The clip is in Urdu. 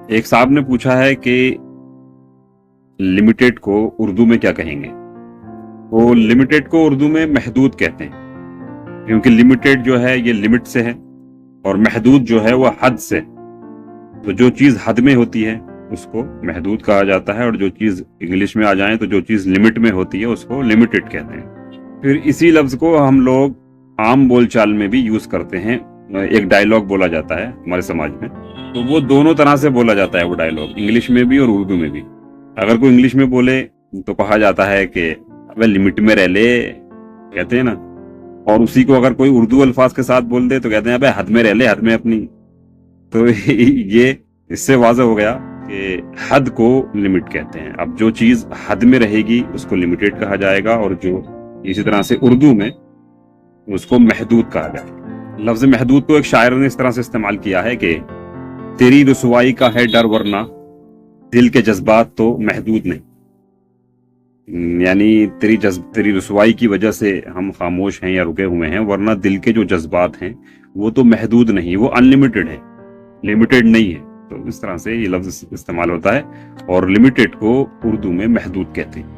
ایک صاحب نے پوچھا ہے کہ لمیٹڈ کو اردو میں کیا کہیں گے؟ تو لمیٹڈ کو اردو میں محدود کہتے ہیں، کیونکہ لمیٹڈ جو ہے یہ لمٹ سے ہے اور محدود جو ہے وہ حد سے۔ تو جو چیز حد میں ہوتی ہے اس کو محدود کہا جاتا ہے، اور جو چیز انگلش میں آ جائیں تو جو چیز لمٹ میں ہوتی ہے اس کو لمیٹڈ کہتے ہیں۔ پھر اسی لفظ کو ہم لوگ عام بول چال میں بھی یوز کرتے ہیں۔ ایک ڈائیلاگ بولا جاتا ہے ہمارے سماج میں، تو وہ دونوں طرح سے بولا جاتا ہے وہ ڈائیلاگ، انگلش میں بھی اور اردو میں بھی۔ اگر کوئی انگلش میں بولے تو کہا جاتا ہے کہ ابے لمٹ میں رہ لے، کہتے ہیں نا، اور اسی کو اگر کوئی اردو الفاظ کے ساتھ بول دے تو کہتے ہیں ابے حد میں رہ لے، حد میں اپنی۔ تو یہ اس سے واضح ہو گیا کہ حد کو لمٹ کہتے ہیں۔ اب جو چیز حد میں رہے گی اس کو لمیٹڈ کہا جائے گا، اور جو اسی طرح سے اردو میں اس کو محدود کہا جائے گا۔ لفظ محدود کو ایک شاعر نے اس طرح سے استعمال کیا ہے کہ تیری رسوائی کا ہے ڈر ورنہ دل کے جذبات تو محدود نہیں، یعنی تیری رسوائی کی وجہ سے ہم خاموش ہیں یا رکے ہوئے ہیں، ورنہ دل کے جو جذبات ہیں وہ تو محدود نہیں، وہ انلمیٹڈ ہے، لمیٹڈ نہیں ہے۔ تو اس طرح سے یہ لفظ استعمال ہوتا ہے، اور لمیٹڈ کو اردو میں محدود کہتے ہیں۔